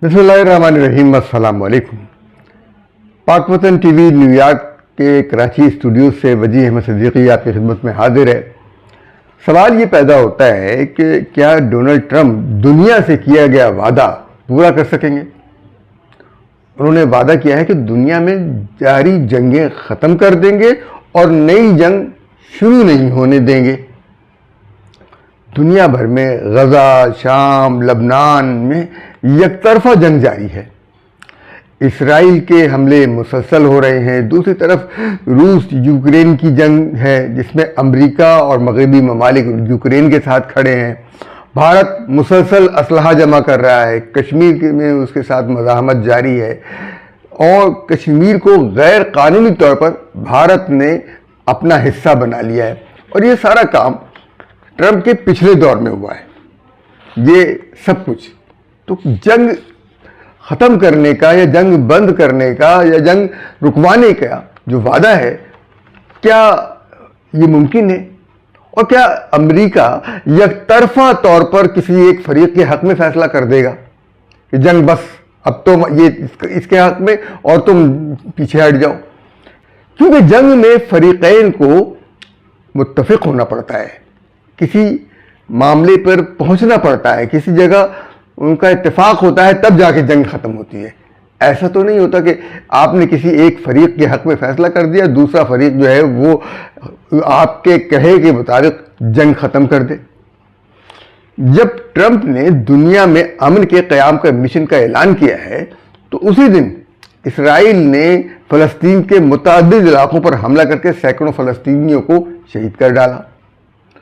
बिस्मिल्लाहिर्रहमानिर्रहीम। अस्सलाम वालेकुम। पाक वतन टीवी न्यूयॉर्क के कराची स्टूडियो से वजी अहमद सिद्दीकी आपकी खिदमत में हाजिर है। सवाल ये पैदा होता है कि क्या डोनाल्ड ट्रंप दुनिया से किया गया वादा पूरा कर सकेंगे। उन्होंने वादा किया है कि दुनिया में जारी जंगें ख़त्म कर देंगे और नई जंग शुरू नहीं होने देंगे। दुनिया भर में गज़ा, शाम, लबनान में यकतरफा जंग जारी है। इसराइल के हमले मुसलसल हो रहे हैं। दूसरी तरफ रूस यूक्रेन की जंग है जिसमें अमेरिका और मगरबी ममालिक यूक्रेन के साथ खड़े हैं। भारत मुसलसल असलहा जमा कर रहा है। कश्मीर में उसके साथ मज़ाहमत जारी है और कश्मीर को गैर कानूनी तौर पर भारत ने अपना हिस्सा बना लिया है। और ये सारा काम ट्रंप के पिछले दौर में हुआ है। ये सब कुछ तो जंग ख़त्म करने का या जंग बंद करने का या जंग रुकवाने का जो वादा है, क्या ये मुमकिन है? और क्या अमेरिका यकतरफा तौर पर किसी एक फरीक के हक़ में फ़ैसला कर देगा कि जंग बस अब तो ये इसके हक़ में और तुम पीछे हट जाओ? क्योंकि जंग में फरीक़ैन को मुत्तफ़िक़ होना पड़ता है, किसी मामले पर पहुंचना पड़ता है, किसी जगह उनका इत्तेफाक होता है, तब जाके जंग ख़त्म होती है। ऐसा तो नहीं होता कि आपने किसी एक फरीक के हक़ में फ़ैसला कर दिया, दूसरा फरीक जो है वो आपके कहे के मुताबिक जंग ख़त्म कर दे। जब ट्रंप ने दुनिया में अमन के क़याम का मिशन का ऐलान किया है तो उसी दिन इसराइल ने फ़लस्तीन के मुतअद्दिद इलाक़ों पर हमला करके सैकड़ों फ़लस्तीनियों को शहीद कर डाला।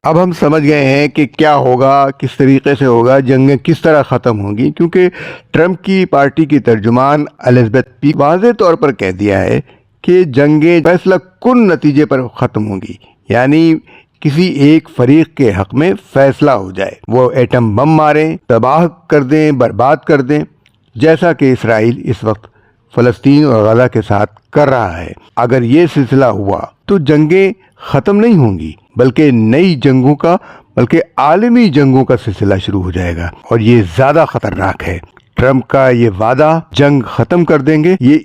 अब हम समझ गए हैं कि क्या होगा, किस तरीके से होगा, जंगें किस तरह ख़त्म होंगी, क्योंकि ट्रंप की पार्टी की तर्जुमान एलिज़ाबेथ पी वाज़ेह तौर पर कह दिया है कि जंगें फैसला कुन नतीजे पर ख़त्म होंगी, यानी किसी एक फरीक के हक़ में फ़ैसला हो जाए, वो एटम बम मारें, तबाह कर दें, बर्बाद कर दें, जैसा कि इसराइल इस वक्त फ़लस्तीन और गज़ा के साथ कर रहा है। अगर ये सिलसिला हुआ तो जंगें ख़त्म नहीं होंगी, बल्कि नई जंगों का, बल्कि आलमी जंगों का सिलसिला शुरू हो जाएगा और ये ज़्यादा ख़तरनाक है। ट्रंप का ये वादा जंग ख़त्म कर देंगे, ये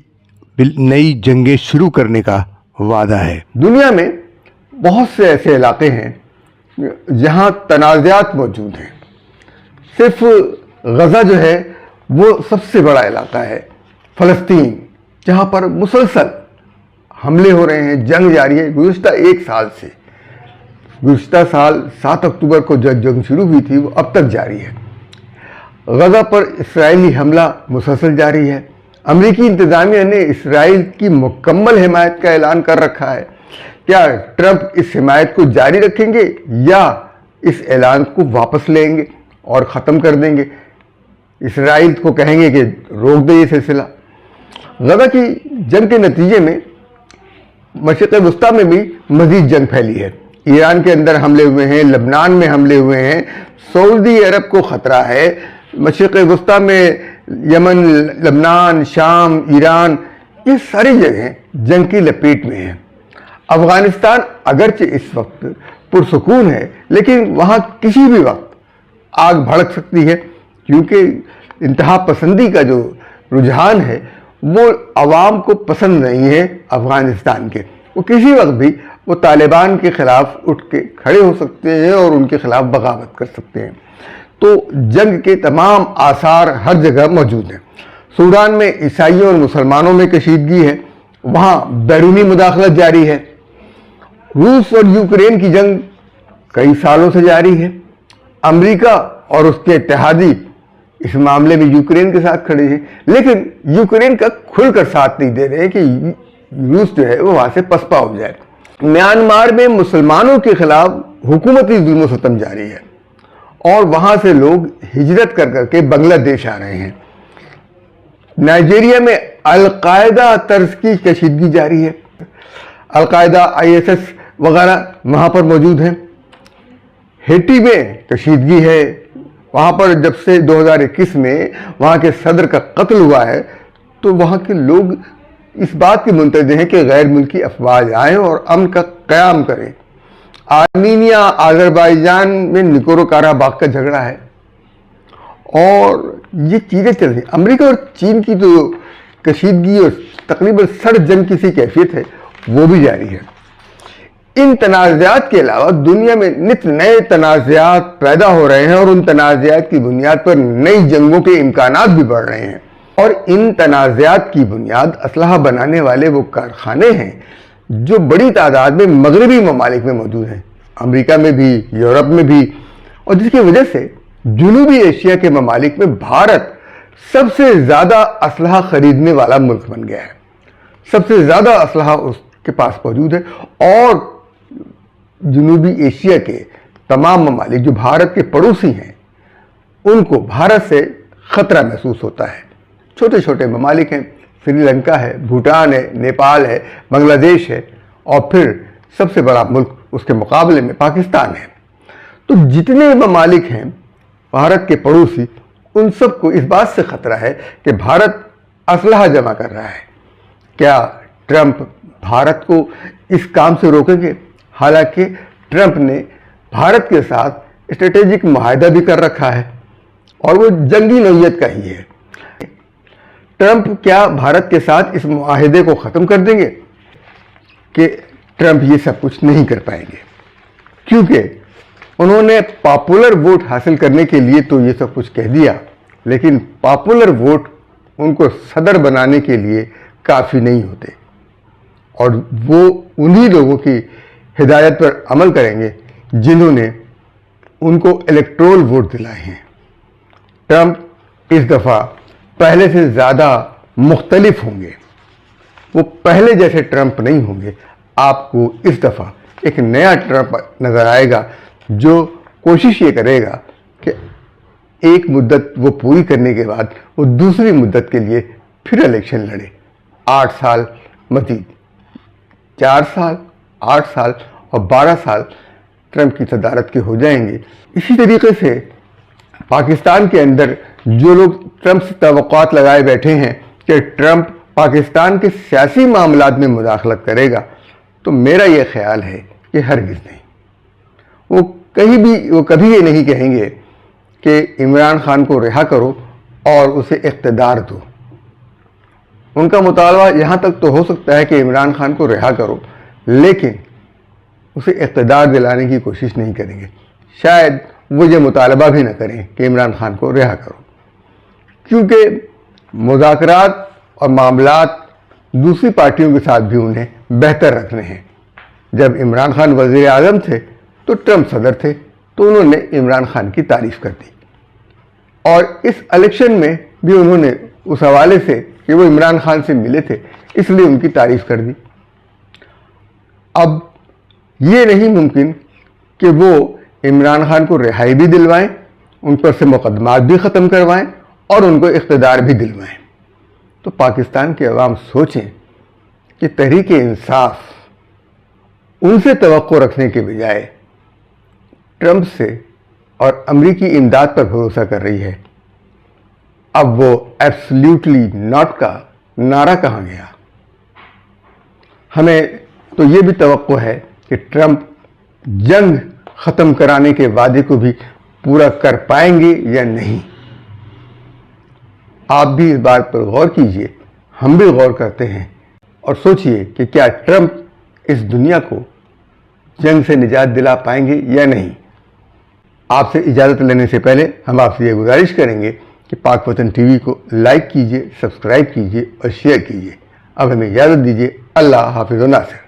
नई जंगें शुरू करने का वादा है। दुनिया में बहुत से ऐसे इलाके हैं जहाँ तनाज़ात मौजूद हैं। सिर्फ गज़ा जो है वो सबसे बड़ा इलाका है। फ़लस्तीन जहाँ पर मुसलसल हमले हो रहे हैं, जंग जारी है। गुज़िश्ता एक साल से, गुज़िश्ता साल 7 अक्टूबर को जंग शुरू हुई थी, वो अब तक जारी है। गज़ा पर इस्राएली हमला मुसलसल जारी है। अमेरिकी इंतज़ामिया ने इसराइल की मुकम्मल हिमायत का ऐलान कर रखा है। क्या ट्रंप इस हिमायत को जारी रखेंगे या इस ऐलान को वापस लेंगे और ख़त्म कर देंगे? इसराइल को कहेंगे कि रोक दे ये सिलसिला। गज़ा की जंग के नतीजे में मशरिक़ वस्ता में भी मज़ीद जंग फैली है। ईरान के अंदर हमले हुए हैं, लबनान में हमले हुए हैं, सऊदी अरब को ख़तरा है। मशरिक़ वस्ता में यमन, लबनान, शाम, ईरान, ये सारी जगहें जंग की लपेट में हैं। अफ़गानिस्तान अगरचे इस वक्त पुरसुकून है, लेकिन वहाँ किसी भी वक्त आग भड़क सकती है, क्योंकि इंतहा पसंदी का जो रुझान है वो अवाम को पसंद नहीं है। अफ़गानिस्तान के वो किसी वक्त भी वो तालिबान के ख़िलाफ़ उठ के खड़े हो सकते हैं और उनके ख़िलाफ़ बगावत कर सकते हैं। तो जंग के तमाम आसार हर जगह मौजूद हैं। सूडान में ईसाइयों और मुसलमानों में कशीदगी है, वहाँ बैरूनी मुदाखलत जारी है। रूस और यूक्रेन की जंग कई सालों से जारी है। अमेरिका और उसके इत्तेहादी इस मामले में यूक्रेन के साथ खड़े हैं, लेकिन यूक्रेन का खुलकर साथ नहीं दे रहे हैं कि रूस जो है वो वहाँ से पसपा हो जाए। म्यांमार में मुसलमानों के खिलाफ हुकूमती जुल्म सितम जारी है और वहाँ से लोग हिजरत कर करके बांग्लादेश आ रहे हैं। नाइजीरिया में अलकायदा तर्ज की कशीदगी जारी है। अलकायदा, ISS वगैरह वहाँ पर मौजूद हैं। हेटी में कशीदगी है। वहाँ पर जब से 2021 में वहाँ के सदर का कत्ल हुआ है तो वहाँ के लोग इस बात के मुंतज़िर हैं कि गैर मुल्की अफवाज आएँ और अमन का क़याम करें। आर्मीनिया, आज़रबाईजान में निकोरो काराबाग का झगड़ा है اور یہ چیزیں چل رہی ہیں۔ امریکہ اور چین کی تو کشیدگی اور تقریباً سڑ جنگ کی سی کیفیت ہے، وہ بھی جاری ہے۔ ان تنازعات کے علاوہ دنیا میں نت نئے تنازعات پیدا ہو رہے ہیں اور ان تنازعات کی بنیاد پر نئی جنگوں کے امکانات بھی بڑھ رہے ہیں، اور ان تنازعات کی بنیاد اسلحہ بنانے والے وہ کارخانے ہیں جو بڑی تعداد میں مغربی ممالک میں موجود ہیں، امریکہ میں بھی، یورپ میں بھی، اور جس کی وجہ سے جنوبی ایشیا کے ممالک میں بھارت سب سے زیادہ اسلحہ خریدنے والا ملک بن گیا ہے۔ سب سے زیادہ اسلحہ اس کے پاس موجود ہے، اور جنوبی ایشیا کے تمام ممالک جو بھارت کے پڑوسی ہیں ان کو بھارت سے خطرہ محسوس ہوتا ہے۔ چھوٹے چھوٹے ممالک ہیں، سری لنکا ہے، بھوٹان ہے، نیپال ہے، بنگلہ دیش ہے، اور پھر سب سے بڑا ملک اس کے مقابلے میں پاکستان ہے۔ تو جتنے ممالک ہیں بھارت کے پڑوسی، ان سب کو اس بات سے خطرہ ہے کہ بھارت اسلحہ جمع کر رہا ہے۔ کیا ٹرمپ بھارت کو اس کام سے روکیں گے؟ حالانکہ ٹرمپ نے بھارت کے ساتھ اسٹریٹجک معاہدہ بھی کر رکھا ہے، اور وہ جنگی نوعیت کا ہی ہے۔ ٹرمپ کیا بھارت کے ساتھ اس معاہدے کو ختم کر دیں گے؟ کہ ٹرمپ یہ سب کچھ نہیں کر پائیں گے، کیونکہ انہوں نے پاپولر ووٹ حاصل کرنے کے لیے تو یہ سب کچھ کہہ دیا، لیکن پاپولر ووٹ ان کو صدر بنانے کے لیے کافی نہیں ہوتے، اور وہ انہی لوگوں کی ہدایت پر عمل کریں گے جنہوں نے ان کو الیکٹورل ووٹ دلائے ہیں۔ ٹرمپ اس دفعہ پہلے سے زیادہ مختلف ہوں گے، وہ پہلے جیسے ٹرمپ نہیں ہوں گے۔ آپ کو اس دفعہ ایک نیا ٹرمپ نظر آئے گا جو کوشش یہ کرے گا کہ ایک مدت وہ پوری کرنے کے بعد وہ دوسری مدت کے لیے پھر الیکشن لڑے۔ 8 سال مزید، 4 سال، 8 سال اور 12 سال ٹرمپ کی صدارت کے ہو جائیں گے۔ اسی طریقے سے پاکستان کے اندر جو لوگ ٹرمپ سے توقعات لگائے بیٹھے ہیں کہ ٹرمپ پاکستان کے سیاسی معاملات میں مداخلت کرے گا، تو میرا یہ خیال ہے کہ ہرگز نہیں۔ وہ کبھی یہ نہیں کہیں گے کہ عمران خان کو رہا کرو اور اسے اقتدار دو۔ ان کا مطالبہ یہاں تک تو ہو سکتا ہے کہ عمران خان کو رہا کرو، لیکن اسے اقتدار دلانے کی کوشش نہیں کریں گے۔ شاید وہ یہ مطالبہ بھی نہ کریں کہ عمران خان کو رہا کرو، کیونکہ مذاکرات اور معاملات دوسری پارٹیوں کے ساتھ بھی انہیں بہتر رکھنے ہیں۔ جب عمران خان وزیر اعظم تھے تو ٹرمپ صدر تھے، تو انہوں نے عمران خان کی تعریف کر دی، اور اس الیکشن میں بھی انہوں نے اس حوالے سے کہ وہ عمران خان سے ملے تھے اس لیے ان کی تعریف کر دی۔ اب یہ نہیں ممکن کہ وہ عمران خان کو رہائی بھی دلوائیں، ان پر سے مقدمات بھی ختم کروائیں اور ان کو اقتدار بھی دلوائیں۔ تو پاکستان کے عوام سوچیں کہ تحریک انصاف ان سے توقع رکھنے کے بجائے ٹرمپ سے اور امریکی امداد پر بھروسہ کر رہی ہے۔ اب وہ ایبسلیوٹلی ناٹ کا نعرہ کہاں گیا؟ ہمیں تو یہ بھی توقع ہے کہ ٹرمپ جنگ ختم کرانے کے وعدے کو بھی پورا کر پائیں گے یا نہیں۔ آپ بھی اس بات پر غور کیجئے، ہم بھی غور کرتے ہیں، اور سوچئے کہ کیا ٹرمپ اس دنیا کو جنگ سے نجات دلا پائیں گے یا نہیں۔ آپ سے اجازت لینے سے پہلے ہم آپ سے یہ گزارش کریں گے کہ پاک وطن ٹی وی کو لائک کیجئے، سبسکرائب کیجئے اور شیئر کیجئے۔ اب ہمیں اجازت دیجئے۔ اللہ حافظ و ناصر۔